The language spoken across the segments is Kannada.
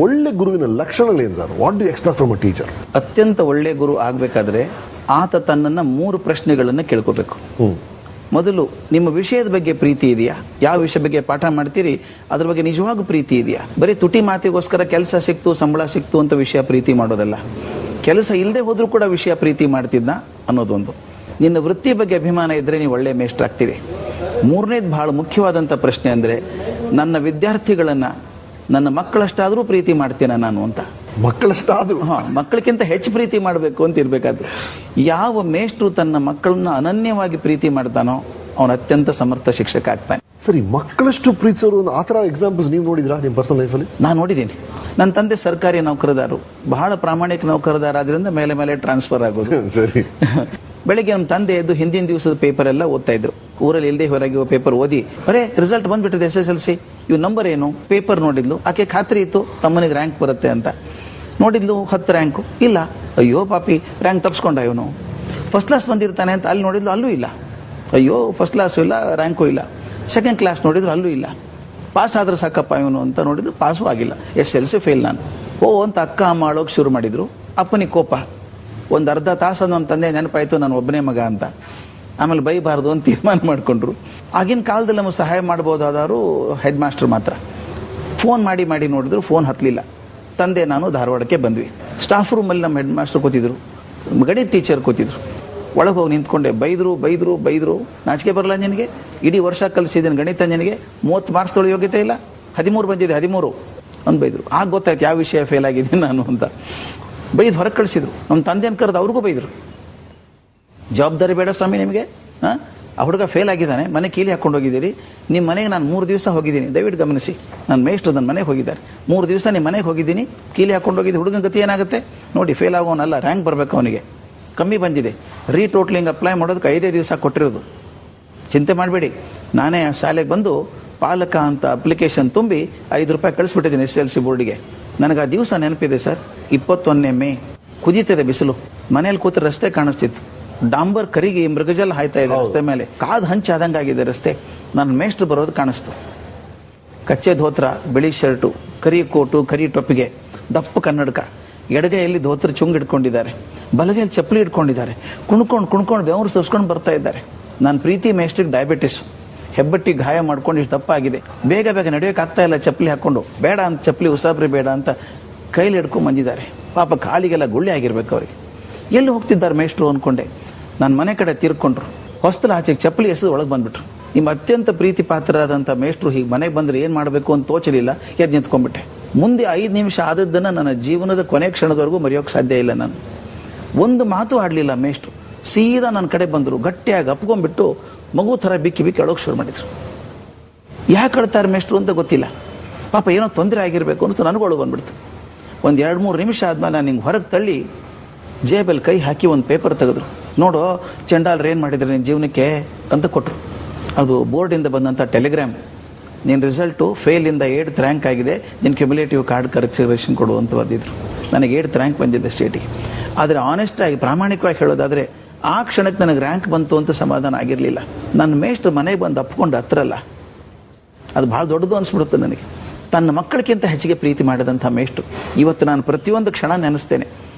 ಒಳ್ಳೆ ಗುರುವಿನ ಲಕ್ಷಣಗಳೇನು sir? What do expect from a teacher? ಅತ್ಯಂತ ಒಳ್ಳೆ ಗುರು ಆಗಬೇಕಾದ್ರೆ ಆತ ತನ್ನನ್ನು 3 ಪ್ರಶ್ನೆಗಳನ್ನು ಕೇಳ್ಕೋಬೇಕು. ಮೊದಲು, ನಿಮ್ಮ ವಿಷಯದ ಬಗ್ಗೆ ಪ್ರೀತಿ ಇದೆಯಾ? ಯಾವ ವಿಷಯ ಬಗ್ಗೆ ಪಾಠ ಮಾಡ್ತೀರಿ ಅದ್ರ ಬಗ್ಗೆ ನಿಜವಾಗೂ ಪ್ರೀತಿ ಇದೆಯಾ? ಬರೀ ತುಟಿ ಮಾತಿಗೋಸ್ಕರ ಕೆಲಸ ಸಿಕ್ತು, ಸಂಬಳ ಸಿಕ್ತು ಅಂತ ವಿಷಯ ಪ್ರೀತಿ ಮಾಡೋದಲ್ಲ. ಕೆಲಸ ಇಲ್ಲದೆ ಹೋದ್ರೂ ಕೂಡ ವಿಷಯ ಪ್ರೀತಿ ಮಾಡ್ತಿದ್ದ ಅನ್ನೋದೊಂದು. ನಿನ್ನ ವೃತ್ತಿ ಬಗ್ಗೆ ಅಭಿಮಾನ ಇದ್ದರೆ ನೀವು ಒಳ್ಳೆ ಮೇಷ್ಟ್ರಾಗ್ತೀರಿ. 3ನೇದು ಬಹಳ ಮುಖ್ಯವಾದಂಥ ಪ್ರಶ್ನೆ ಅಂದರೆ, ನನ್ನ ವಿದ್ಯಾರ್ಥಿಗಳನ್ನು ನನ್ನ ಮಕ್ಕಳಷ್ಟಾದರೂ ಪ್ರೀತಿ ಮಾಡ್ತೀನ ನಾನು ಅಂತ. ಮಕ್ಕಳಷ್ಟಾದರೂ? ಮಕ್ಕಳಿಗಿಂತ ಹೆಚ್ಚು ಪ್ರೀತಿ ಮಾಡಬೇಕು ಅಂತ ಇರಬೇಕಾದ್ರೆ. ಯಾವ ಮೇಷ್ಟ್ರು ತನ್ನ ಮಕ್ಕಳನ್ನ ಅನನ್ಯವಾಗಿ ಪ್ರೀತಿ ಮಾಡ್ತಾನೋ ಅವನು ಅತ್ಯಂತ ಸಮರ್ಥ ಶಿಕ್ಷಕ ಆಗ್ತಾನೆ. ಸರಿ, ಮಕ್ಕಳಷ್ಟು ಪ್ರೀತಿಸೋರು ಆ ಥರ ಎಕ್ಸಾಂಪಲ್ಸ್ ನೀವು ನೋಡಿದ್ರಾ ನಿಮ್ಮ ಪರ್ಸನಲ್ ಲೈಫಲ್ಲಿ? ನಾನು ನೋಡಿದ್ದೀನಿ. ನನ್ನ ತಂದೆ ಸರ್ಕಾರಿ ನೌಕರದಾರರು, ಬಹಳ ಪ್ರಾಮಾಣಿಕ ನೌಕರದಾರ ಆದ್ರಿಂದ ಮೇಲೆ ಮೇಲೆ ಟ್ರಾನ್ಸ್ಫರ್ ಆಗೋದು. ಸರಿ. ಬೆಳಿಗ್ಗೆ ನಮ್ಮ ತಂದೆ ಎದ್ದು ಹಿಂದಿನ ದಿವಸದ ಪೇಪರ್ ಎಲ್ಲ ಓದ್ತಾ ಇದ್ರು. ಊರಲ್ಲಿ ಇಲ್ಲದೆ ಹೊರಗೆ ಪೇಪರ್ ಓದಿ, ಅರೆ ರಿಸಲ್ಟ್ ಬಂದ್ಬಿಟ್ಟಿದೆ SSLC, ಇವ್ ನಂಬರ್ ಏನು? ಪೇಪರ್ ನೋಡಿದ್ಲು. ಆಕೆ ಖಾತ್ರಿ ಇತ್ತು ತಮ್ಮನಿಗೆ ರ್ಯಾಂಕ್ ಬರುತ್ತೆ ಅಂತ. ನೋಡಿದ್ಲು 10 ರ್ಯಾಂಕು ಇಲ್ಲ. ಅಯ್ಯೋ ಪಾಪಿ, ರ್ಯಾಂಕ್ ತಪ್ಸ್ಕೊಂಡ ಇವನು. ಫಸ್ಟ್ ಕ್ಲಾಸ್ ಬಂದಿರ್ತಾನೆ ಅಂತ ಅಲ್ಲಿ ನೋಡಿದ್ಲು, ಅಲ್ಲೂ ಇಲ್ಲ. ಅಯ್ಯೋ ಫಸ್ಟ್ ಕ್ಲಾಸು ಇಲ್ಲ, ರ್ಯಾಂಕು ಇಲ್ಲ. ಸೆಕೆಂಡ್ ಕ್ಲಾಸ್ ನೋಡಿದ್ರು, ಅಲ್ಲೂ ಇಲ್ಲ. ಪಾಸ್ ಆದ್ರೆ ಸಾಕಪ್ಪ ಇವನು ಅಂತ ನೋಡಿದ್ರು, ಪಾಸು ಆಗಿಲ್ಲ. SSLC ಫೇಲ್ ನಾನು. ಅಂತ ಅಕ್ಕ ಅಮ್ಮ ಅಳೋಕೆ ಶುರು ಮಾಡಿದ್ರು. ಅಪ್ಪನಿಗೆ ಕೋಪ. ಒಂದು ಅರ್ಧ ತಾಸು ನನ್ನ ತಂದೆ ನೆನಪಾಯಿತು ನಾನು ಒಬ್ಬನೇ ಮಗ ಅಂತ. ಆಮೇಲೆ ಬೈಬಾರ್ದು ಅಂತ ತೀರ್ಮಾನ ಮಾಡಿಕೊಂಡ್ರು. ಆಗಿನ ಕಾಲದಲ್ಲಿ ನಮಗೆ ಸಹಾಯ ಮಾಡ್ಬೋದಾದರೂ ಹೆಡ್ ಮಾಸ್ಟರ್ ಮಾತ್ರ. ಫೋನ್ ಮಾಡಿ ಮಾಡಿ ನೋಡಿದ್ರು, ಫೋನ್ ಹತ್ತಲಿಲ್ಲ. ತಂದೆ ನಾನು ಧಾರವಾಡಕ್ಕೆ ಬಂದ್ವಿ. ಸ್ಟಾಫ್ ರೂಮಲ್ಲಿ ನಮ್ಮ ಹೆಡ್ ಮಾಸ್ಟರ್ ಕೂತಿದ್ರು, ಗಣಿತ ಟೀಚರ್ ಕೂತಿದ್ರು. ಒಳಗೆ ಹೋಗಿ ನಿಂತ್ಕೊಂಡೆ. ಬೈದರು. ನಾಚಿಕೆ ಬರಲ್ಲ ನಿನಗೆ? ಇಡೀ ವರ್ಷ ಕಲಿಸಿದ್ದೀನಿ ಗಣಿತ, ನಿನಗೆ 30 ಮಾರ್ಕ್ಸ್ ತೊಳೆ ಯೋಗ್ಯತೆ ಇಲ್ಲ, 13 ಬಂದಿದೆ, 13 ಅಂತ ಬೈದರು. ಆಗ ಗೊತ್ತಾಯ್ತು ಯಾವ ವಿಷಯ ಫೇಲ್ ಆಗಿದ್ದೀನಿ ನಾನು ಅಂತ. ಬೈದು ಹೊರಗೆ ಕಳಿಸಿದ್ರು. ನಮ್ಮ ತಂದೆನ ಕರೆದು ಅವ್ರಿಗೂ ಬೈದರು. ಜವಾಬ್ದಾರಿ ಬೇಡ ಸ್ವಾಮಿ ನಿಮಗೆ? ಆ ಹುಡುಗ ಫೇಲ್ ಆಗಿದ್ದಾನೆ, ಮನೆ ಕೀಲಿ ಹಾಕ್ಕೊಂಡು ಹೋಗಿದ್ದೀರಿ. ನಿಮ್ಮ ಮನೆಗೆ ನಾನು 3 ದಿವಸ ಹೋಗಿದ್ದೀನಿ, ದಯವಿಟ್ಟು ಗಮನಿಸಿ. ನನ್ನ ಮೇಷ್ಟ್ರು ನನ್ನ ಮನೆಗೆ ಹೋಗಿದ್ದಾರೆ. 3 ದಿವಸ ನಿಮ್ಮ ಮನೆಗೆ ಹೋಗಿದ್ದೀನಿ, ಕೀಲಿ ಹಾಕ್ಕೊಂಡು ಹೋಗಿದ್ದು. ಹುಡುಗನ ಗತಿ ಏನಾಗುತ್ತೆ ನೋಡಿ? ಫೇಲ್ ಆಗೋನಲ್ಲ, ರ್ಯಾಂಕ್ ಬರಬೇಕು ಅವನಿಗೆ. ಕಮ್ಮಿ ಬಂದಿದೆ. ರೀಟೋಟ್ಲಿಂಗ್ ಅಪ್ಲೈ ಮಾಡೋದಕ್ಕೆ 5 ದಿವಸ ಕೊಟ್ಟಿರೋದು. ಚಿಂತೆ ಮಾಡಬೇಡಿ, ನಾನೇ ಶಾಲೆಗೆ ಬಂದು ಪಾಲಕ ಅಂತ ಅಪ್ಲಿಕೇಶನ್ ತುಂಬಿ 5 ರೂಪಾಯಿ ಕಳಿಸ್ಬಿಟ್ಟಿದ್ದೀನಿ SSLC ಬೋರ್ಡಿಗೆ. ನನಗೆ ಆ ದಿವಸ ನೆನಪಿದೆ ಸರ್. 21ನೇ ಮೇ, ಕುದೀತದೆ ಬಿಸಿಲು. ಮನೇಲಿ ಕೂತ್ರೆ ರಸ್ತೆ ಕಾಣಿಸ್ತಿತ್ತು. ಡಾಂಬರ್ ಕರಿಗೆ ಮೃಗಜಲ ಹಾಯ್ತಾ ಇದೆ ರಸ್ತೆ ಮೇಲೆ. ಕಾದು ಹಂಚಾದಂಗಾಗಿದೆ ರಸ್ತೆ. ನನ್ನ ಮೇಷ್ಟ್ರು ಬರೋದು ಕಾಣಿಸ್ತು. ಕಚ್ಚೆ ಧೋತ್ರ, ಬಿಳಿ ಶರ್ಟು, ಕರಿ ಕೋಟು, ಕರಿ ಟೊಪ್ಪಿಗೆ, ದಪ್ಪ ಕನ್ನಡಕ, ಎಡಗೈಯಲ್ಲಿ ಧೋತ್ರ ಚುಂಗ್ ಇಟ್ಕೊಂಡಿದ್ದಾರೆ, ಬಲಗೈಯಲ್ಲಿ ಚಪ್ಪಲಿ ಇಟ್ಕೊಂಡಿದ್ದಾರೆ. ಕುಣ್ಕೊಂಡು ಬೆವರು ಸುಸ್ಕೊಂಡು ಬರ್ತಾ ಇದ್ದಾರೆ. ನನ್ನ ಪ್ರೀತಿ ಮೇಷ್ಟ್ರಿಗೆ ಡಯಾಬಿಟಿಸ್, ಹೆಬ್ಬಟ್ಟಿ ಗಾಯ ಮಾಡ್ಕೊಂಡು ಇಷ್ಟು ದಪ್ಪ ಆಗಿದೆ. ಬೇಗ ನಡೆಯೋಕೆ ಆಗ್ತಾ ಇಲ್ಲ ಚಪ್ಪಲಿ ಹಾಕ್ಕೊಂಡು. ಬೇಡ ಅಂತ ಚಪ್ಪಲಿ, ಉಸಾಬ್ರಿ ಬೇಡ ಅಂತ ಕೈಲಿ ಹಿಡ್ಕೊಂಡು ಬಂದಿದ್ದಾರೆ. ಪಾಪ ಕಾಲಿಗೆಲ್ಲ ಗುಳ್ಳೆ ಆಗಿರ್ಬೇಕು ಅವರಿಗೆ. ಎಲ್ಲಿ ಹೋಗ್ತಿದ್ದಾರೆ ಮೇಷ್ಟ್ರು ಅಂದ್ಕೊಂಡೆ. ನನ್ನ ಮನೆ ಕಡೆ ತೀರ್ಕೊಂಡ್ರು. ಹೊಸ್ತಲ ಆಚೆಗೆ ಚಪ್ಪಲಿ ಎಸೆದು ಒಳಗೆ ಬಂದ್ಬಿಟ್ರು. ನಿಮ್ಮ ಅತ್ಯಂತ ಪ್ರೀತಿ ಪಾತ್ರರಾದಂಥ ಮೇಷ್ಟ್ರು ಹೀಗೆ ಮನೆಗೆ ಬಂದರೆ ಏನು ಮಾಡಬೇಕು ಅಂತ ತೋಚಲಿಲ್ಲ. ಎದ್ದು ನಿಂತ್ಕೊಂಡ್ಬಿಟ್ಟೆ. ಮುಂದೆ 5 ನಿಮಿಷ ಆದದ್ದನ್ನು ನನ್ನ ಜೀವನದ ಕೊನೆ ಕ್ಷಣದವರೆಗೂ ಮರೆಯೋಕ್ಕೆ ಸಾಧ್ಯ ಇಲ್ಲ. ನಾನು ಒಂದು ಮಾತು ಆಡಲಿಲ್ಲ. ಮೇಷ್ಟ್ರು ಸೀದಾ ನನ್ನ ಕಡೆ ಬಂದರು. ಗಟ್ಟಿಯಾಗಿ ಅಪ್ಕೊಂಡ್ಬಿಟ್ಟು ಮಗು ಥರ ಬಿಕ್ಕಿ ಅಳೋಕೆ ಶುರು ಮಾಡಿದರು. ಯಾಕೆ ಅಳ್ತಾರೆ ಮೇಷ್ಟ್ರು ಅಂತ ಗೊತ್ತಿಲ್ಲ. ಪಾಪ ಏನೋ ತೊಂದರೆ ಆಗಿರಬೇಕು ಅಂತ ನನಗೊಳು ಬಂದ್ಬಿಡ್ತು. ಒಂದು 2-3 ನಿಮಿಷ ಆದ್ಮೇಲೆ ನಾನು ಹಿಂಗೆ ಹೊರಗೆ ತಳ್ಳಿ ಜೇಬಲ್ಲಿ ಕೈ ಹಾಕಿ ಒಂದು ಪೇಪರ್ ತೆಗೆದ್ರು. ನೋಡು ಚಂಡಾಲ್ರು ಏನು ಮಾಡಿದ್ರು ನಿನ್ನ ಜೀವನಕ್ಕೆ ಅಂತ ಕೊಟ್ಟರು. ಅದು ಬೋರ್ಡಿಂದ ಬಂದಂಥ ಟೆಲಿಗ್ರಾಮ್. ನಿನ್ನ ರಿಸಲ್ಟು ಫೇಲಿಂದ 8th ರ್ಯಾಂಕ್ ಆಗಿದೆ, ನಿನ್ನ ಕ್ಯುಮುಲೇಟಿವ್ ಕಾರ್ಡ್ ಕರೆಕ್ಷನ್ ಕೊಡು ಅಂತ ಬಂದಿದ್ರು. ನನಗೆ 8th ರ್ಯಾಂಕ್ ಬಂದಿದ್ದೆ ಸ್ಟೇಟಿಗೆ. ಆದರೆ ಆನೆಸ್ಟಾಗಿ ಪ್ರಾಮಾಣಿಕವಾಗಿ ಹೇಳೋದಾದರೆ ಆ ಕ್ಷಣಕ್ಕೆ ನನಗೆ ರ್ಯಾಂಕ್ ಬಂತು ಅಂತ ಸಮಾಧಾನ ಆಗಿರಲಿಲ್ಲ. ನನ್ನ ಮೇಷ್ಟ್ರು ಮನೆಗೆ ಬಂದು ಅಪ್ಕೊಂಡು ಹತ್ರಲ್ಲ, ಅದು ಭಾಳ ದೊಡ್ಡದು ಅನಿಸ್ಬಿಡುತ್ತೆ ನನಗೆ. ತನ್ನ ಮಕ್ಕಳಿಗಿಂತ ಹೆಚ್ಚಿಗೆ ಪ್ರೀತಿ ಮಾಡಿದಂಥ ಮೇಷ್ಟ್ರು. ಇವತ್ತು ನಾನು ಪ್ರತಿಯೊಂದು ಕ್ಷಣ ನೆನೆಸ್ತೇನೆ.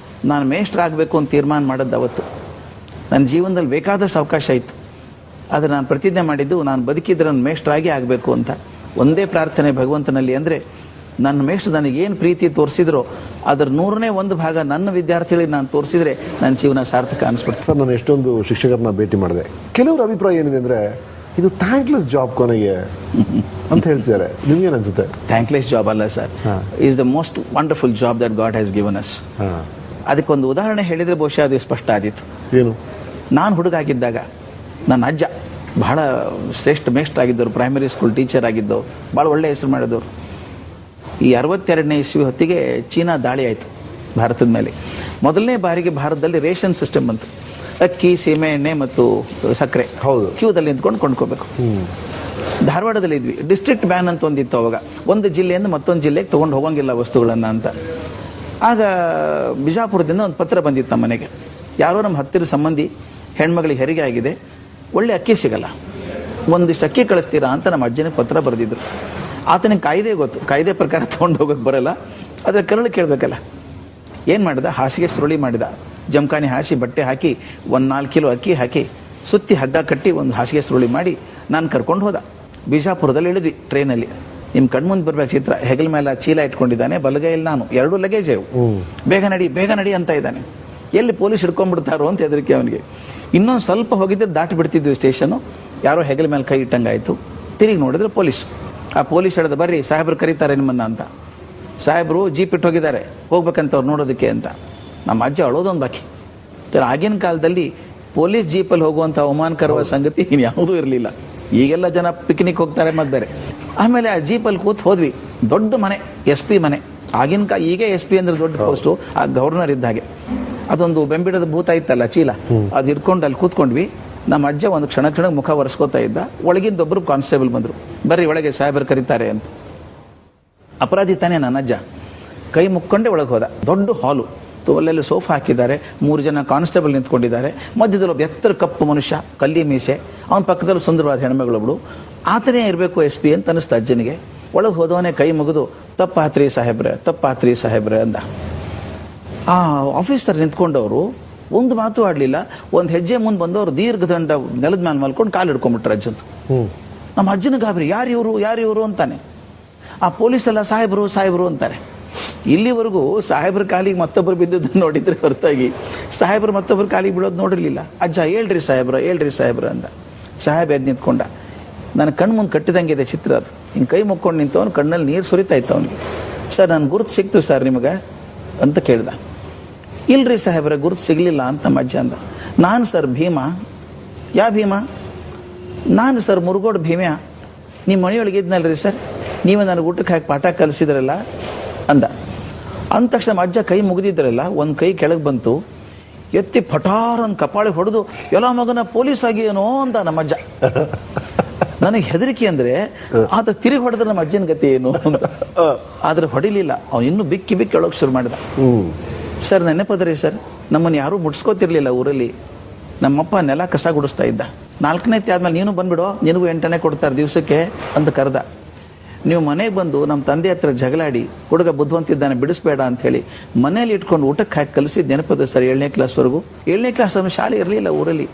ನಾನು ಮೇಷ್ಟ್ರಾಗಬೇಕು ಅಂತ ತೀರ್ಮಾನ ಮಾಡಿದ್ದು ಅವತ್ತು. ನನ್ನ ಜೀವನದಲ್ಲಿ ಬೇಕಾದಷ್ಟು ಅವಕಾಶ ಇತ್ತು. ಆದರೆ ನಾನು ಪ್ರತಿಜ್ಞೆ ಮಾಡಿದ್ದು, ನಾನು ಬದುಕಿದ್ರೆ ನನ್ನ ಮೇಷ್ಟ್ರಾಗಿ ಆಗಬೇಕು ಅಂತ. ಒಂದೇ ಪ್ರಾರ್ಥನೆ ಭಗವಂತನಲ್ಲಿ, ಅಂದರೆ ನನ್ನ ಮೇಷ್ಟ್ರು ನನಗೇನು ಪ್ರೀತಿ ತೋರಿಸಿದ್ರೋ ಅದರ 100ನೇ 1 ಭಾಗ ನನ್ನ ವಿದ್ಯಾರ್ಥಿಗಳಿಗೆ ನಾನು ತೋರಿಸಿದ್ರೆ ನನ್ನ ಜೀವನ ಸಾರ್ಥಕ ಅನಿಸ್ಬಿಡ್ತು. ಸರ್, ನಾನು ಎಷ್ಟೊಂದು ಶಿಕ್ಷಕರನ್ನ ಭೇಟಿ ಮಾಡಿದೆ. ಕೆಲವ್ರ ಅಭಿಪ್ರಾಯ ಏನಿದೆ ಅಂದರೆ ಇದು ಥ್ಯಾಂಕ್ಲೆಸ್ ಜಾಬ್ ಕೊನೆಗೆ ಅಂತ ಹೇಳ್ತಿದ್ದಾರೆ. ನಿಮ್ಗೇನು ಅನ್ಸುತ್ತೆ? ಥ್ಯಾಂಕ್ಲೆಸ್ ಜಾಬ್ ಅಲ್ಲ sir, is the most wonderful job that god has given us. ಅದಕ್ಕೊಂದು ಉದಾಹರಣೆ ಹೇಳಿದರೆ ಬಹುಶಃ ಅದು ಸ್ಪಷ್ಟ ಆದಿತ್ತು. ಏನು? ನಾನು ಹುಡುಗಾಗಿದ್ದಾಗ ನನ್ನ ಅಜ್ಜ ಬಹಳ ಶ್ರೇಷ್ಠ ಮೇಷ್ಟ್ರು ಆಗಿದ್ದವರು, ಪ್ರೈಮರಿ ಸ್ಕೂಲ್ ಟೀಚರ್ ಆಗಿದ್ದವರು, ಭಾಳ ಒಳ್ಳೆಯ ಹೆಸರು ಮಾಡಿದವರು. ಈ 62ನೇ ಇಸ್ವಿ ಹೊತ್ತಿಗೆ ಚೀನಾ ದಾಳಿ ಆಯಿತು ಭಾರತದ ಮೇಲೆ. ಮೊದಲನೇ ಬಾರಿಗೆ ಭಾರತದಲ್ಲಿ ರೇಷನ್ ಸಿಸ್ಟಮ್ ಬಂತು. ಅಕ್ಕಿ, ಸೀಮೆ ಎಣ್ಣೆ ಮತ್ತು ಸಕ್ಕರೆ ಕ್ಯೂದಲ್ಲಿ ನಿಂತ್ಕೊಂಡು ಕೊಂಡ್ಕೋಬೇಕು. ಧಾರವಾಡದಲ್ಲಿ ಇದ್ವಿ. ಡಿಸ್ಟ್ರಿಕ್ಟ್ ಬ್ಯಾನ್ ಅಂತ ಒಂದಿತ್ತು ಅವಾಗ. ಒಂದು ಜಿಲ್ಲೆಯಿಂದ ಮತ್ತೊಂದು ಜಿಲ್ಲೆಗೆ ತೊಗೊಂಡು ಹೋಗೋಂಗಿಲ್ಲ ವಸ್ತುಗಳನ್ನು ಅಂತ. ಆಗ ಬಿಜಾಪುರದಿಂದ ಒಂದು ಪತ್ರ ಬಂದಿತ್ತು ನಮ್ಮ ಮನೆಗೆ. ಯಾರೋ ನಮ್ಮ ಹತ್ತಿರ ಸಂಬಂಧಿ ಹೆಣ್ಮಗಳಿಗೆ ಹೆರಿಗೆ ಆಗಿದೆ, ಒಳ್ಳೆ ಅಕ್ಕಿ ಸಿಗಲ್ಲ, ಒಂದಿಷ್ಟು ಅಕ್ಕಿ ಕಳಿಸ್ತೀರಾ ಅಂತ ನಮ್ಮ ಅಜ್ಜನಿಗೆ ಪತ್ರ ಬರೆದಿದ್ರು. ಆತನಿಗೆ ಕಾಯ್ದೆ ಗೊತ್ತು, ಕಾಯ್ದೆ ಪ್ರಕಾರ ತೊಗೊಂಡು ಹೋಗೋಕ್ಕೆ ಬರಲ್ಲ, ಅದರ ಕರಳು ಕೇಳಬೇಕಲ್ಲ. ಏನು ಮಾಡಿದ, ಹಾಸಿಗೆ ಸುರುಳಿ ಮಾಡಿದ, ಜಮಖಾನೆ ಹಾಸಿ ಬಟ್ಟೆ ಹಾಕಿ 4 ಕಿಲೋ ಅಕ್ಕಿ ಹಾಕಿ ಸುತ್ತಿ ಹಗ್ಗ ಕಟ್ಟಿ ಒಂದು ಹಾಸಿಗೆ ಸುರುಳಿ ಮಾಡಿ ನಾನು ಕರ್ಕೊಂಡು ಹೋದ. ಬಿಜಾಪುರದಲ್ಲಿ ಇಳಿದ್ವಿ ಟ್ರೈನಲ್ಲಿ. ನಿಮ್ಮ ಕಣ್ಮುಂದೆ ಬರ್ಬೇಕು ಚಿತ್ರ. ಹೆಗಲ ಮೇಲೆ ಚೀಲ ಇಟ್ಕೊಂಡಿದ್ದಾನೆ, ಬಲಗೈಯಲ್ಲಿ ನಾನು, 2 ಲಗೇಜ್ ಅವು. ಬೇಗ ನಡಿ ಅಂತ ಇದ್ದಾನೆ. ಎಲ್ಲಿ ಪೊಲೀಸ್ ಹಿಡ್ಕೊಂಡ್ಬಿಡ್ತಾರೋ ಅಂತ ಹೆದರಿಕೆ ಅವನಿಗೆ. ಇನ್ನೊಂದು ಸ್ವಲ್ಪ ಹೋಗಿದ್ರೆ ದಾಟಿ ಬಿಡ್ತಿದ್ವಿ ಸ್ಟೇಷನ್ನು. ಯಾರೋ ಹೆಗಲ ಮೇಲೆ ಕೈ ಇಟ್ಟಂಗಾಯ್ತು. ತಿರುಗಿ ನೋಡಿದ್ರೆ ಪೊಲೀಸ್. ಆ ಪೊಲೀಸ್ ಹೇಳಿದ, ಬರ್ರಿ ಸಾಹೇಬ್ರು ಕರೀತಾರೆ ನಿಮ್ಮನ್ನ ಅಂತ. ಸಾಹೇಬರು ಜೀಪ್ ಇಟ್ಟು ಹೋಗಿದ್ದಾರೆ, ಹೋಗ್ಬೇಕಂತ ಅವ್ರು ನೋಡೋದಕ್ಕೆ ಅಂತ. ನಮ್ಮ ಅಜ್ಜ ಅಳೋದೊಂದು ಬಾಕಿ. ಆಗಿನ ಕಾಲದಲ್ಲಿ ಪೊಲೀಸ್ ಜೀಪಲ್ಲಿ ಹೋಗುವಂಥ ಅವಮಾನಕರವಾದ ಸಂಗತಿ ಇನ್ಯಾವುದೂ ಇರಲಿಲ್ಲ. ಈಗೆಲ್ಲ ಜನ ಪಿಕ್ನಿಕ್ ಹೋಗ್ತಾರೆ ಮತ್ತೆ ಬೇರೆ. ಆಮೇಲೆ ಆ ಜೀಪಲ್ಲಿ ಕೂತ್ ಹೋದ್ವಿ. ದೊಡ್ಡ ಮನೆ, SP ಮನೆ. ಆಗಿನ ಈಗ SP ಅಂದ್ರೆ ದೊಡ್ಡ ಪೋಸ್ಟು, ಆ ಗವರ್ನರ್ ಇದ್ದ ಹಾಗೆ. ಅದೊಂದು ಬೆಂಬಿಡದ ಭೂತ ಇತ್ತಲ್ಲ ಚೀಲ, ಅದು ಹಿಡ್ಕೊಂಡು ಅಲ್ಲಿ ಕೂತ್ಕೊಂಡ್ವಿ. ನಮ್ಮ ಅಜ್ಜ ಒಂದು ಕ್ಷಣ ಮುಖ ಒರೆಸ್ಕೋತಾ ಇದ್ದ. ಒಳಗಿಂದೊಬ್ಬರು ಕಾನ್ಸ್ಟೇಬಲ್ ಬಂದರು, ಬರ್ರಿ ಒಳಗೆ ಸಾಹೇಬರು ಕರೀತಾರೆ ಅಂತ. ಅಪರಾಧಿ ತಾನೇ ನನ್ನ ಅಜ್ಜ. ಕೈ ಮುಕ್ಕೊಂಡೆ ಒಳಗೆ ಹೋದ. ದೊಡ್ಡ ಹಾಲು, ಅಲ್ಲೆಲ್ಲ ಸೋಫಾ ಹಾಕಿದ್ದಾರೆ, 3 ಜನ ಕಾನ್ಸ್ಟೇಬಲ್ ನಿಂತ್ಕೊಂಡಿದ್ದಾರೆ. ಮಧ್ಯದಲ್ಲಿ ಒಬ್ಬ ಎತ್ತರ ಕಪ್ಪು ಮನುಷ್ಯ, ಕಲ್ಲಿ ಮೀಸೆ, ಅವನ ಪಕ್ಕದಲ್ಲಿ ಸುಂದರವಾದ ಹೆಣ್ಮಗಳೊಬ್ಳು. ಆತನೇ ಇರಬೇಕು SP ಅಂತ ಅನಿಸ್ತು ಅಜ್ಜನಿಗೆ. ಒಳಗೆ ಹೋದವನೇ ಕೈ ಮುಗಿದು, ತಪ್ಪಾತ್ರಿ ಸಾಹೇಬ್ರೆ ಅಂದ. ಆ ಆಫೀಸರ್ ನಿಂತ್ಕೊಂಡವರು ಒಂದು ಮಾತು ಆಡಲಿಲ್ಲ. ಒಂದು ಹೆಜ್ಜೆ ಮುಂದೆ ಬಂದವರು ದೀರ್ಘದಂಡ ನೆಲದ ಮೇಲೆ ಮಲ್ಕೊಂಡು ಕಾಲು ಹಿಡ್ಕೊಂಡ್ಬಿಟ್ರು ಅಜ್ಜಂದು. ನಮ್ಮ ಅಜ್ಜನ ಗಾಬರಿ, ಯಾರು ಇವರು ಅಂತಾನೆ. ಆ ಪೊಲೀಸೆಲ್ಲ ಸಾಹೇಬರು ಅಂತಾರೆ. ಇಲ್ಲಿವರೆಗೂ ಸಾಹೇಬ್ರ ಕಾಲಿಗೆ ಮತ್ತೊಬ್ಬರು ಬಿದ್ದದನ್ನು ನೋಡಿದ್ರೆ ಹೊರತಾಗಿ ಸಾಹೇಬ್ರು ಮತ್ತೊಬ್ಬರು ಕಾಲಿಗೆ ಬಿಡೋದು ನೋಡಿರಲಿಲ್ಲ. ಅಜ್ಜ ಹೇಳ್ರಿ ಸಾಹೇಬ್ರ ಅಂದ. ಸಾಹೇಬ್ ಎದ್ದು ನಿಂತ್ಕೊಂಡ. ನನ್ನ ಕಣ್ಣು ಮುಂದೆ ಕಟ್ಟಿದಂಗೆ ಇದೆ ಚಿತ್ರ ಅದು. ಹಿಂಗೆ ಕೈ ಮುಕ್ಕೊಂಡು ನಿಂತವನು, ಕಣ್ಣಲ್ಲಿ ನೀರು ಸುರಿತಾ ಇತ್ತು ಅವನಿಗೆ. ಸರ್ ನನ್ನ ಗುರುತು ಸಿಕ್ತು ಸರ್ ನಿಮಗೆ ಅಂತ ಕೇಳ್ದ. ಇಲ್ರಿ ಸಾಹೇಬ್ರ ಗುರುತು ಸಿಗಲಿಲ್ಲ ಅಂತ ನಮ್ಮ ಅಜ್ಜ ಅಂದ. ನಾನು ಸರ್ ಭೀಮಾ. ಯಾ ಭೀಮಾ? ನಾನು ಸರ್ ಮುರುಗೋಡು ಭೀಮ್ಯಾ. ನಿಮ್ಮ ಮನೆಯೊಳಗೆ ಇದ್ನಲ್ರಿ ಸರ್, ನೀವೇ ನನಗೆ ಊಟಕ್ಕೆ ಹಾಕಿ ಪಾಠ ಕಲಿಸಿದ್ರಲ್ಲ ಅಂದ. ಅಂದ ತಕ್ಷಣ ನಮ್ಮ ಅಜ್ಜ ಕೈ ಮುಗಿದಿದ್ರಲ್ಲ, ಒಂದು ಕೈ ಕೆಳಗೆ ಬಂತು. ಎತ್ತಿ ಪಟಾರ್ ಅಂತ ಕಪಾಳಿಗೆ ಹೊಡೆದು, ಎಲ್ಲ ಮಗನ ಪೊಲೀಸ್ ಆಗಿಯೇನೋ ಅಂತ ನಮ್ಮ ಅಜ್ಜ. ನನಗೆ ಹೆದರಿಕೆ ಅಂದರೆ ಆತ ತಿರುಗಿ ಹೊಡೆದ್ರೆ ನಮ್ಮ ಅಜ್ಜನ ಗತಿ ಏನು ಅಂತ. ಆದ್ರೆ ಹೊಡಿಲಿಲ್ಲ. ಅವನು ಇನ್ನೂ ಬಿಕ್ಕಿ ಹೇಳೋಕೆ ಶುರು ಮಾಡಿದ. ಸರ್ ನೆನಪದ್ರಿ ಸರ್, ನಮ್ಮನ್ನು ಯಾರೂ ಮುಡ್ಸ್ಕೋತಿರ್ಲಿಲ್ಲ ಊರಲ್ಲಿ. ನಮ್ಮಪ್ಪ ನೆಲ ಕಸ ಗುಡಿಸ್ತಾ ಇದ್ದ. 4ನೇ ಆದ್ಮೇಲೆ ನೀನು ಬಂದ್ಬಿಡೋ, ನಿನಗೂ 8 ಕೊಡ್ತಾರೆ ದಿವಸಕ್ಕೆ ಅಂತ ಕರೆದ. ನೀವು ಮನೆಗೆ ಬಂದು ನಮ್ಮ ತಂದೆ ಹತ್ರ ಜಗಳಾಡಿ, ಹುಡುಗ ಬುದ್ಧಿವಂತಿದ್ದಾನೆ ಬಿಡಿಸ್ಬೇಡ ಅಂತ ಹೇಳಿ ಮನೇಲಿ ಇಟ್ಕೊಂಡು ಊಟಕ್ಕೆ ಹಾಕಿ ಕಲಿಸಿದ್ದು ನೆನಪದ ಸರ್. 7ನೇ ಕ್ಲಾಸ್ವರೆಗೂ. 7ನೇ ಕ್ಲಾಸ್ ಅವನು ಶಾಲೆ ಇರಲಿಲ್ಲ ಊರಲ್ಲಿ.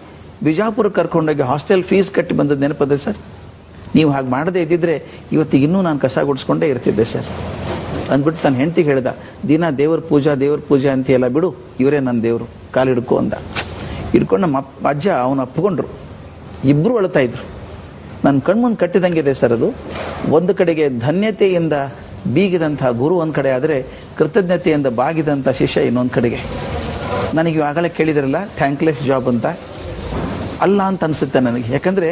ಬಿಜಾಪುರಕ್ಕೆ ಕರ್ಕೊಂಡೋಗಿ ಹಾಸ್ಟೆಲ್ ಫೀಸ್ ಕಟ್ಟಿ ಬಂದದ್ದು ನೆನಪದ ಸರ್. ನೀವು ಹಾಗೆ ಮಾಡದೇ ಇದ್ದಿದ್ರೆ ಇವತ್ತಿಗೆ ಇನ್ನೂ ನಾನು ಕಸ ಗುಡಿಸ್ಕೊಂಡೇ ಇರ್ತಿದ್ದೆ ಸರ್ ಅಂದ್ಬಿಟ್ಟು ತನ್ನ ಹೆಂಡತಿಗೆ ಹೇಳ್ದ, ದಿನ ದೇವ್ರ ಪೂಜೆ ಅಂತೆಲ್ಲ ಬಿಡು, ಇವರೇ ನನ್ನ ದೇವರು, ಕಾಲು ಹಿಡ್ಕೊ ಅಂದ. ಹಿಡ್ಕೊಂಡು ನಮ್ಮ ಅಜ್ಜ ಅವನು ಅಪ್ಪಿಕೊಂಡ್ರು. ಇಬ್ಬರು ಅಳ್ತಾ ಇದ್ರು. ನನ್ನ ಕಣ್ಮುಂದೆ ಕಟ್ಟಿದಂಗಿದೆ ಸರ್ ಅದು. ಒಂದು ಕಡೆಗೆ ಧನ್ಯತೆಯಿಂದ ಬೀಗಿದಂಥ ಗುರು ಒಂದು ಕಡೆ ಆದರೆ, ಕೃತಜ್ಞತೆಯಿಂದ ಬಾಗಿದಂಥ ಶಿಷ್ಯ ಇನ್ನೊಂದು ಕಡೆಗೆ. ನನಗೆ ಆಗಲೇ ಕೇಳಿದ್ರಲ್ಲ ಥ್ಯಾಂಕ್ಲೆಸ್ ಜಾಬ್ ಅಂತ, ಅಲ್ಲ ಅಂತ ಅನಿಸುತ್ತೆ ನನಗೆ. ಯಾಕಂದರೆ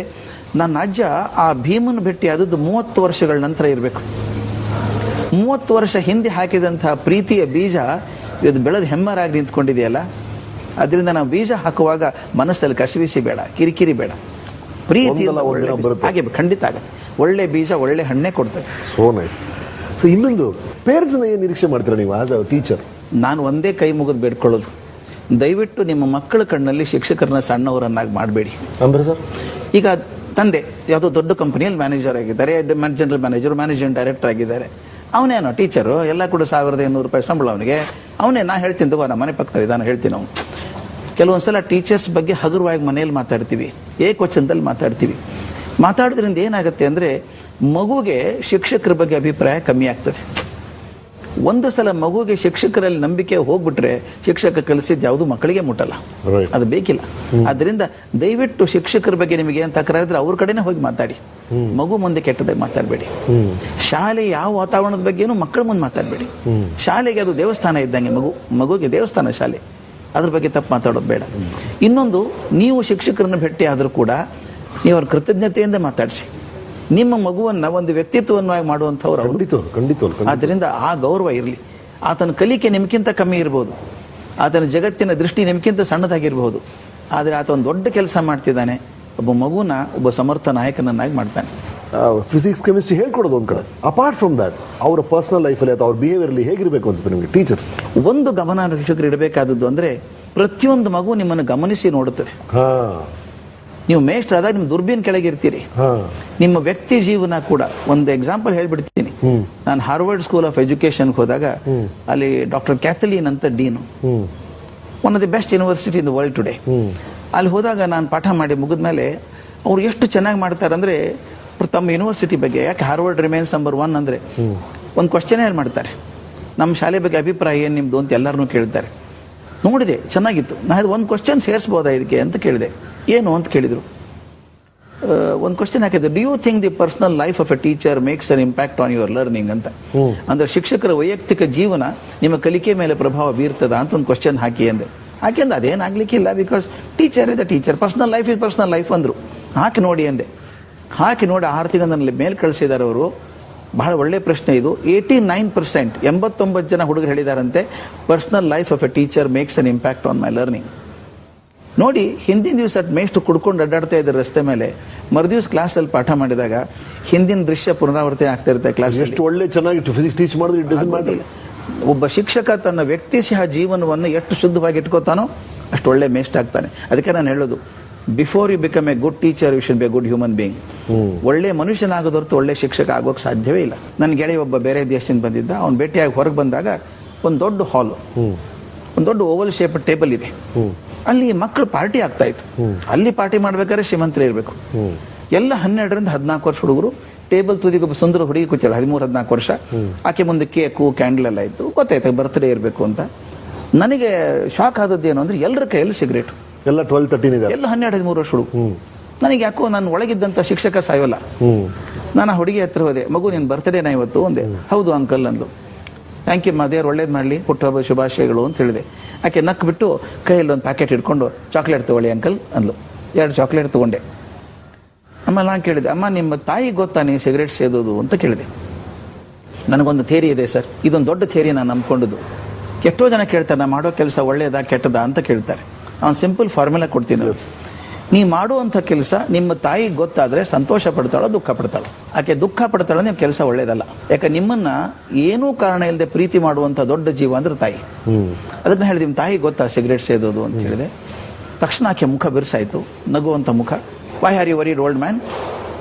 ನನ್ನ ಅಜ್ಜ ಆ ಭೀಮನ ಭೇಟಿ ಆದದ್ದು 30 ವರ್ಷಗಳ ನಂತರ ಇರಬೇಕು. 30 ವರ್ಷ ಹಿಂದೆ ಹಾಕಿದಂಥ ಪ್ರೀತಿಯ ಬೀಜ ಇವತ್ತು ಬೆಳೆದು ಹೆಮ್ಮರಾಗಿ ನಿಂತ್ಕೊಂಡಿದೆಯಲ್ಲ. ಅದರಿಂದ ನಾವು ಬೀಜ ಹಾಕುವಾಗ ಮನಸ್ಸಲ್ಲಿ ಕಸಿವಿಸಿ ಬೇಡ, ಕಿರಿಕಿರಿ ಬೇಡ, ಪ್ರೀತಿಯಿಂದ ಹಾಗೆ ಖಂಡಿತ ಆಗುತ್ತೆ. ಒಳ್ಳೆ ಬೀಜ ಒಳ್ಳೆ ಹಣ್ಣೆ ಕೊಡ್ತದೆ. So nice. ಸೊ ಇನ್ನೊಂದು, ಪೇರೆಂಟ್ಸ್ ಏನು ನಿರೀಕ್ಷೆ ಮಾಡ್ತೀರಾ ನೀವು ಆಸ್ ಅ ಟೀಚರ್? ನಾನು ಒಂದೇ ಕೈ ಮುಗಿದು ಬೇಡ್ಕೊಳ್ಳೋದು, ದಯವಿಟ್ಟು ನಿಮ್ಮ ಮಕ್ಕಳ ಕಣ್ಣಲ್ಲಿ ಶಿಕ್ಷಕರನ್ನ ಸಣ್ಣವರನ್ನಾಗಿ ಮಾಡಬೇಡಿ. ಅಂದ್ರೆ ಸರ್, ಈಗ ತಂದೆ ಯಾವುದೋ ದೊಡ್ಡ ಕಂಪನಿಯಲ್ಲಿ ಮ್ಯಾನೇಜರ್ ಆಗಿದ್ದಾರೆ, ಜನರಲ್ ಮ್ಯಾನೇಜರ್, ಮ್ಯಾನೇಜಿಂಗ್ ಡೈರೆಕ್ಟರ್ ಆಗಿದ್ದಾರೆ. ಅವನೇನೋ ಟೀಚರು, ಎಲ್ಲ ಕೂಡ 1,800 ರೂಪಾಯಿ ಸಂಬಳ ಅವನಿಗೆ. ಅವನೇ ನಾ ಹೇಳ್ತೀನಿ ತಗೋ, ನಮ್ಮ ಮನೆ ಪಕ್ಕದಲ್ಲಿ ನಾನು ಹೇಳ್ತೀನಿ. ಅವನು ಕೆಲವೊಂದ್ಸಲ ಟೀಚರ್ಸ್ ಬಗ್ಗೆ ಹಗುರವಾಗಿ ಮನೆಯಲ್ಲಿ ಮಾತಾಡ್ತೀವಿ, ಏಕವಚನದಲ್ಲಿ ಮಾತಾಡ್ತೀವಿ. ಮಾತಾಡೋದ್ರಿಂದ ಏನಾಗುತ್ತೆ ಅಂದರೆ ಮಗುಗೆ ಶಿಕ್ಷಕರ ಬಗ್ಗೆ ಅಭಿಪ್ರಾಯ ಕಮ್ಮಿ ಆಗ್ತದೆ. ಒಂದು ಸಲ ಮಗುಗೆ ಶಿಕ್ಷಕರಲ್ಲಿ ನಂಬಿಕೆ ಹೋಗ್ಬಿಟ್ರೆ ಶಿಕ್ಷಕ ಕಲಿಸಿದ್ದು ಯಾವುದು ಮಕ್ಕಳಿಗೆ ಮುಟ್ಟಲ್ಲ, ಅದು ಬೇಕಿಲ್ಲ. ಅದರಿಂದ ದಯವಿಟ್ಟು ಶಿಕ್ಷಕರ ಬಗ್ಗೆ ನಿಮಗೆ ಏನು ತಕರಾರಿದ್ರೆ ಅವ್ರ ಕಡೆನೇ ಹೋಗಿ ಮಾತಾಡಿ. ಮಗು ಮುಂದೆ ಕೆಟ್ಟದಾಗಿ ಮಾತಾಡಬೇಡಿ. ಶಾಲೆ ಯಾವ ವಾತಾವರಣದ ಬಗ್ಗೆನೂ ಮಕ್ಕಳ ಮುಂದೆ ಮಾತಾಡಬೇಡಿ. ಶಾಲೆಗೆ ಅದು ದೇವಸ್ಥಾನ ಇದ್ದಂಗೆ, ಮಗುಗೆ ದೇವಸ್ಥಾನ ಶಾಲೆ, ಅದ್ರ ಬಗ್ಗೆ ತಪ್ಪು ಮಾತಾಡೋದು ಬೇಡ. ಇನ್ನೊಂದು, ನೀವು ಶಿಕ್ಷಕರನ್ನ ಭೇಟಿ ಆದರೂ ಕೂಡ ನೀವು ಅವ್ರ ಕೃತಜ್ಞತೆಯಿಂದ ಮಾತಾಡಿಸಿ. ನಿಮ್ಮ ಮಗುವನ್ನು ಒಂದು ವ್ಯಕ್ತಿತ್ವವನ್ನಾಗಿ ಮಾಡುವಂಥವ್ರು ಅವರು. ಆದ್ದರಿಂದ ಆ ಗೌರವ ಇರಲಿ. ಆತನ ಕಲಿಕೆ ನಿಮ್ಗಿಂತ ಕಮ್ಮಿ ಇರ್ಬೋದು, ಆತನ ಜಗತ್ತಿನ ದೃಷ್ಟಿ ನಿಮ್ಗಿಂತ ಸಣ್ಣದಾಗಿರ್ಬೋದು, ಆದರೆ ಆತ ಒಂದು ದೊಡ್ಡ ಕೆಲಸ ಮಾಡ್ತಿದ್ದಾನೆ. ಒಬ್ಬ ಮಗುನ ಒಬ್ಬ ಸಮರ್ಥ ನಾಯಕನನ್ನಾಗಿ ಮಾಡ್ತಾನೆ. ಫಿಸಿಕ್ಸ್ ಕೆಮಿಸ್ಟ್ರಿ ಹೇಳ್ಕೊಡೋದು ಒಂದು ಕಡೆ. ಅಪಾರ್ಟ್ ಫ್ರಮ್ ದ್ಯಾಟ್, ಅವರ ಪರ್ಸನಲ್ ಲೈಫಲ್ಲಿ ಅಥವಾ ಅವ್ರ ಬಿಹೇವಿಯರ್ಲಿ ಹೇಗಿರಬೇಕು ಅನ್ಸುತ್ತೆ ನಿಮಗೆ ಟೀಚರ್ಸ್? ಒಂದು ಗಮನ ಶಿಕ್ಷಕರು ಇಡಬೇಕಾದದ್ದು ಅಂದರೆ, ಪ್ರತಿಯೊಂದು ಮಗು ನಿಮ್ಮನ್ನು ಗಮನಿಸಿ ನೋಡುತ್ತದೆ. ನೀವು ಮೇಷ್ಟ್ರ ಆದಾಗ ನಿಮ್ಮ ದುರ್ಬೀನ್ ಕೆಳಗೆ ಇರ್ತೀರಿ. ಹಾ. ನಿಮ್ಮ ವ್ಯಕ್ತಿ ಜೀವನ ಕೂಡ ಒಂದು ಎಕ್ಸಾಂಪಲ್ ಹೇಳ್ಬಿಡ್ತೀನಿ. ನಾನು ಹಾರ್ವರ್ಡ್ ಸ್ಕೂಲ್ ಆಫ್ ಎಜುಕೇಶನ್ ಹೋದಾಗ ಅಲ್ಲಿ ಡಾಕ್ಟರ್ ಕ್ಯಾಥಲೀನ್ ಅಂತ dean, one of the best university in the world today. ಅಲ್ಲಿ ಹೋದಾಗ ನಾನು ಪಾಠ ಮಾಡಿ ಮುಗಿದ್ಮೇಲೆ ಅವ್ರು ಎಷ್ಟು ಚೆನ್ನಾಗಿ ಮಾಡ್ತಾರೆ ಅಂದ್ರೆ ತಮ್ಮ ಯೂನಿವರ್ಸಿಟಿ ಬಗ್ಗೆ, ಯಾಕೆ ಹಾರ್ವರ್ಡ್ ರಿಮೇನ್ಸ್ ನಂಬರ್ 1 ಅಂದ್ರೆ ಒಂದು ಕ್ವಶನೇರ್ ಮಾಡ್ತಾರೆ, ನಮ್ಮ ಶಾಲೆ ಬಗ್ಗೆ ಅಭಿಪ್ರಾಯ ಏನು ನಿಮ್ದು ಅಂತ ಎಲ್ಲರನ್ನೂ ಕೇಳ್ತಾರೆ. ನೋಡಿದೆ, ಚೆನ್ನಾಗಿತ್ತು. ನಾನು ಒಂದು ಕ್ವಶನ್ ಸೇರಿಸ್ಬೋದಾ ಇದಕ್ಕೆ ಅಂತ ಕೇಳಿದೆ. ಏನು ಅಂತ ಕೇಳಿದ್ರು. ಒಂದು ಕ್ವಶನ್ ಹಾಕಿದ್ರು, do you think the personal life of a teacher makes an impact on your learning ಅಂತ. ಅಂದ್ರೆ ಶಿಕ್ಷಕರ ವೈಯಕ್ತಿಕ ಜೀವನ ನಿಮ್ಮ ಕಲಿಕೆ ಮೇಲೆ ಪ್ರಭಾವ ಬೀರ್ತದ ಅಂತ ಒಂದು ಕ್ವಶನ್ ಹಾಕಿ ಅಂದೆ. ಯಾಕೆಂದ್ರೆ ಅದೇನಾಗ್ಲಿಕ್ಕಿಲ್ಲ, because teacher is a teacher, personal life is personal life ಅಂದ್ರು. ಹಾಕಿ ನೋಡಿ ಅಂದೆ. ಹಾಕಿ ನೋಡಿ 6 ತಿಂಗಳು ನನ್ನ ಮೇಲ್ ಕಳಿಸಿದ್ದಾರೆ ಅವರು. ಬಹಳ ಒಳ್ಳೆ ಪ್ರಶ್ನೆ ಇದು. 89% 89 ಜನ ಹುಡುಗರು ಹೇಳಿದಾರಂತೆ, personal life of a teacher makes an impact on my learning. ನೋಡಿ, ಹಿಂದಿನ ದಿವಸ ಮೇಷ್ಟು ಕುಡ್ಕೊಂಡು ಅಡ್ಡಾಡ್ತಾ ಇದ್ದಾರೆ ರಸ್ತೆ ಮೇಲೆ, ಮರುದಿವ್ಸ ಕ್ಲಾಸಲ್ಲಿ ಪಾಠ ಮಾಡಿದಾಗ ಹಿಂದಿನ ದೃಶ್ಯ ಪುನರಾವರ್ತನೆ ಆಗ್ತಾ ಇರುತ್ತೆ ಕ್ಲಾಸ್. ಎಷ್ಟು ಒಳ್ಳೆ ಚೆನ್ನಾಗಿ ಫಿಸಿಕ್ಸ್ ಟೀಚ್ ಮಾಡಿದ್ರೆ ಇಟ್ ಡಸಂಟ್ ಮ್ಯಾಟರ್. ಒಬ್ಬ ಶಿಕ್ಷಕ ತನ್ನ ವ್ಯಕ್ತಿಶಃ ಜೀವನವನ್ನು ಎಷ್ಟು ಶುದ್ಧವಾಗಿ ಇಟ್ಕೋತಾನೋ ಅಷ್ಟು ಒಳ್ಳೆ ಮೇಸ್ಟ್ ಆಗ್ತಾನೆ. ಅದಕ್ಕೆ ನಾನು ಹೇಳೋದು, before you become a good teacher you should be a good human being. ಒಳ್ಳೆ ಮನುಷ್ಯನಾಗೋದೊರ್ತು ಒಳ್ಳೆ ಶಿಕ್ಷಕ ಆಗೋಕೆ ಸಾಧ್ಯವೇ ಇಲ್ಲ. ನನ್ನ ಗೆಳೆಯ ಒಬ್ಬ ಬೇರೆ ದೇಶದಿಂದ ಬಂದಿದ್ದ. ಅವ್ನು ಭೇಟಿಯಾಗಿ ಹೊರಗೆ ಬಂದಾಗ ಒಂದು ದೊಡ್ಡ ಹಾಲು, ಒಂದು ದೊಡ್ಡ ಓವಲ್ ಶೇಪ್ ಟೇಬಲ್ ಇದೆ, ಅಲ್ಲಿ ಮಕ್ಕಳು ಪಾರ್ಟಿ ಆಗ್ತಾ ಇತ್ತು. ಅಲ್ಲಿ ಪಾರ್ಟಿ ಮಾಡ್ಬೇಕಾದ್ರೆ ಶ್ರೀಮಂತರೇ ಇರಬೇಕು. ಎಲ್ಲ 12ರಿಂದ 14 ವರ್ಷ ಹುಡುಗರು. ಟೇಬಲ್ ತುದಿಗೆ ಒಬ್ಬ ಸುಂದರ ಹುಡುಗಿ ಕೂತಿಲ್ಲ, 13-14 ವರ್ಷ. ಆಕೆ ಮುಂದೆ ಕೇಕು ಕ್ಯಾಂಡಲ್ ಎಲ್ಲ ಇತ್ತು. ಗೊತ್ತಾಯ್ತು ಬರ್ತ್ಡೇ ಇರಬೇಕು ಅಂತ. ನನಗೆ ಶಾಕ್ ಆದದ್ದೇನು ಅಂದ್ರೆ ಎಲ್ಲರ ಕೈಯಲ್ಲಿ ಸಿಗರೇಟ್, ಎಲ್ಲ 12-13 ಇದೆ, ಎಲ್ಲ 12-13 ವರ್ಷ ಹುಡುಗ. ನನಗೆ ಯಾಕೋ ನಾನು ಒಳಗಿದ್ದಂತ ಶಿಕ್ಷಕ ಸಾಯೋಲ್ಲ. ನಾನು ಆ ಹುಡುಗಿ ಹತ್ರ ಹೋದೆ, ಮಗು ನಿನ್ ಬರ್ತ್ಡೇನ ಇವತ್ತು ಒಂದೇ. ಹೌದು ಅಂಕಲ್ ಅಂದು. ಥ್ಯಾಂಕ್ ಯು, ದೇವ್ರು ಒಳ್ಳೇದು ಮಾಡಲಿ, ಹುಟ್ಟುಹಬ್ಬ ಶುಭಾಶಯಗಳು ಅಂತ ಹೇಳಿದೆ. ಆಕೆ ನಕ್ ಬಿಟ್ಟು ಕೈಯಲ್ಲಿ ಒಂದು ಪ್ಯಾಕೆಟ್ ಇಟ್ಕೊಂಡು, ಚಾಕ್ಲೇಟ್ ತಗೊಳ್ಳಿ ಅಂಕಲ್ ಅಂದ್ಲು. 2 ಚಾಕ್ಲೇಟ್ ತಗೊಂಡೆ. ಆಮೇಲೆ ನಾನು ಕೇಳಿದೆ, ಅಮ್ಮ ನಿಮ್ಮ ತಾಯಿಗೆ ಗೊತ್ತಾ ನೀವು ಸಿಗರೇಟ್ ಸೇದೋದು ಅಂತ ಕೇಳಿದೆ. ನನಗೊಂದು ಥಿಯರಿ ಇದೆ ಸರ್, ಇದೊಂದು ದೊಡ್ಡ ಥಿಯರಿ ನಾನು ನಂಬ್ಕೊಂಡದ್ದು. ಎಷ್ಟೋ ಜನ ಕೇಳ್ತಾರೆ, ನಾ ಮಾಡೋ ಕೆಲಸ ಒಳ್ಳೇದಾ ಕೆಟ್ಟದಾ ಅಂತ ಕೇಳ್ತಾರೆ. ನಾನು ಸಿಂಪಲ್ ಫಾರ್ಮುಲಾ ಕೊಡ್ತೀನಿ. ನೀ ಮಾಡುವಂಥ ಕೆಲಸ ನಿಮ್ಮ ತಾಯಿಗೆ ಗೊತ್ತಾದ್ರೆ ಸಂತೋಷ ಪಡ್ತಾಳೋ ದುಃಖ ಪಡ್ತಾಳೋ? ಆಕೆ ದುಃಖ ಪಡ್ತಾಳೋ ನಿಮ್ಮ ಕೆಲಸ ಒಳ್ಳೇದಲ್ಲ. ಯಾಕೆ ನಿಮ್ಮನ್ನ ಏನೂ ಕಾರಣ ಇಲ್ಲದೆ ಪ್ರೀತಿ ಮಾಡುವಂಥ ದೊಡ್ಡ ಜೀವ ಅಂದ್ರೆ ತಾಯಿ. ಅದನ್ನ ಹೇಳಿದೆ, ನಿಮ್ಮ ತಾಯಿಗೆ ಗೊತ್ತಾ ಸಿಗರೇಟ್ ಸೇದೋದು ಅಂತ ಹೇಳಿದೆ. ತಕ್ಷಣ ಆಕೆ ಮುಖ ಬಿರ್ಸಾಯ್ತು, ನಗುವಂಥ ಮುಖ. Why are you worried old man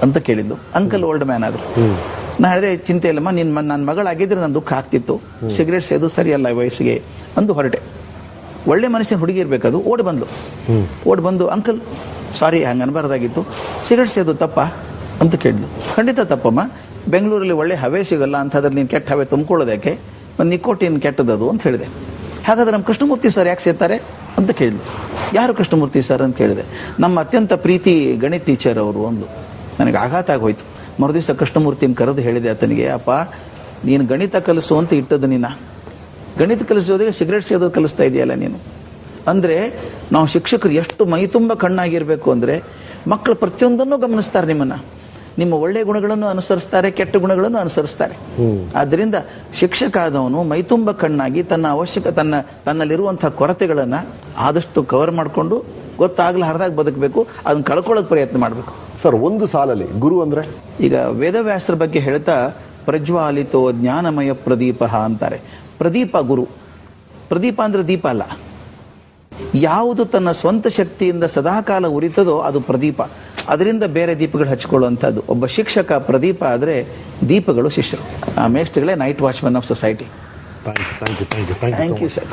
ಅಂತ ಕೇಳಿದ್ದು. ಅಂಕಲ್ ಓಲ್ಡ್ ಮ್ಯಾನ್ ಆದ್ರು. ನಾ ಹೇಳಿದೆ, ಚಿಂತೆ ಇಲ್ಲಮ್ಮ, ನನ್ನ ಮಗಳಾಗಿದ್ರೆ ನನ್ನ ದುಃಖ ಆಗ್ತಿತ್ತು, ಸಿಗರೇಟ್ ಸೇದು ಸರಿಯಲ್ಲ ವಯಸ್ಸಿಗೆ ಅಂದು ಹೊರಟೆ. ಒಳ್ಳೆ ಮನುಷ್ಯನ ಹುಡುಗಿ ಇರ್ಬೇಕದು. ಓಡ್ ಬಂದು ಅಂಕಲ್ ಸಾರಿ, ಹಂಗೆ ಅನ್ಬಾರ್ದಾಗಿತ್ತು, ಸಿಗರೇಟ್ ಸೇದು ತಪ್ಪ ಅಂತ ಕೇಳಿದ್ಲು. ಖಂಡಿತ ತಪ್ಪಮ್ಮ, ಬೆಂಗಳೂರಲ್ಲಿ ಒಳ್ಳೆ ಹವೆ ಸಿಗಲ್ಲ, ಅಂಥದ್ರಲ್ಲಿ ನೀನು ಕೆಟ್ಟ ಹವೆ ತುಂಬ್ಕೊಳ್ಳೋದಕ್ಕೆ, ಒಂದು ನಿಕೋಟಿನ್ ಕೆಟ್ಟದದು ಅಂತ ಹೇಳಿದೆ. ಹಾಗಾದ್ರೆ ನಮ್ಮ ಕೃಷ್ಣಮೂರ್ತಿ ಸರ್ ಯಾಕೆ ಸೇರ್ತಾರೆ ಅಂತ ಕೇಳಿದ್ಲು. ಯಾರು ಕೃಷ್ಣಮೂರ್ತಿ ಸರ್ ಅಂತ ಕೇಳಿದೆ. ನಮ್ಮ ಅತ್ಯಂತ ಪ್ರೀತಿ ಗಣಿತ ಟೀಚರ್ ಅವರು ಅಂದು. ನನಗೆ ಆಘಾತ ಆಗೋಯ್ತು. ಮರುದಿವಸ ಕೃಷ್ಣಮೂರ್ತಿನ ಕರೆದು ಹೇಳಿದೆ ಆತನಿಗೆ, ಅಪ್ಪ ನೀನು ಗಣಿತ ಕಲಿಸು ಅಂತ ಇಟ್ಟದ್ದು, ಗಣಿತ ಕಲಿಸೋದಿಗೆ ಸಿಗರೇಟ್ ಸೇದೋದು ಕಲಿಸ್ತಾ ಇದೆಯಲ್ಲ ನೀನು. ಅಂದರೆ ನಾವು ಶಿಕ್ಷಕರು ಎಷ್ಟು ಮೈ ತುಂಬ ಕಣ್ಣಾಗಿರ್ಬೇಕು ಅಂದರೆ ಮಕ್ಕಳು ಪ್ರತಿಯೊಂದನ್ನು ಗಮನಿಸ್ತಾರೆ ನಿಮ್ಮನ್ನ. ನಿಮ್ಮ ಒಳ್ಳೆಯ ಗುಣಗಳನ್ನು ಅನುಸರಿಸ್ತಾರೆ, ಕೆಟ್ಟ ಗುಣಗಳನ್ನು ಅನುಸರಿಸ್ತಾರೆ. ಆದ್ದರಿಂದ ಶಿಕ್ಷಕ ಆದವನು ಮೈತುಂಬ ಕಣ್ಣಾಗಿ ತನ್ನಲ್ಲಿರುವಂತಹ ಕೊರತೆಗಳನ್ನ ಆದಷ್ಟು ಕವರ್ ಮಾಡಿಕೊಂಡು ಗೊತ್ತಾಗ್ಲಾರ್ದಾಗ ಬದುಕಬೇಕು, ಅದನ್ನ ಕಳ್ಕೊಳ್ಳೋಕೆ ಪ್ರಯತ್ನ ಮಾಡಬೇಕು. ಸರ್, ಒಂದು ಸಾಲಲ್ಲಿ ಗುರು ಅಂದ್ರೆ, ಈಗ ವೇದವ್ಯಾಸರ ಬಗ್ಗೆ ಹೇಳ್ತಾ ಪ್ರಜ್ವಾಲಿತೋ ಜ್ಞಾನಮಯ ಪ್ರದೀಪ ಅಂತಾರೆ. ಪ್ರದೀಪ ಗುರು. ಪ್ರದೀಪ ಅಂದ್ರೆ ದೀಪ ಅಲ್ಲ. ಯಾವುದು ತನ್ನ ಸ್ವಂತ ಶಕ್ತಿಯಿಂದ ಸದಾಕಾಲ ಉರಿತದೋ ಅದು ಪ್ರದೀಪ. ಅದರಿಂದ ಬೇರೆ ದೀಪಗಳು ಹಚ್ಕೊಳ್ಳುವಂಥದ್ದು. ಒಬ್ಬ ಶಿಕ್ಷಕ ಪ್ರದೀಪ ಆದರೆ ದೀಪಗಳು ಶಿಷ್ಯರು. ಆ ಮೇಷ್ಟ್ಗಳೇ night watchman of society. Thank you thank you sir.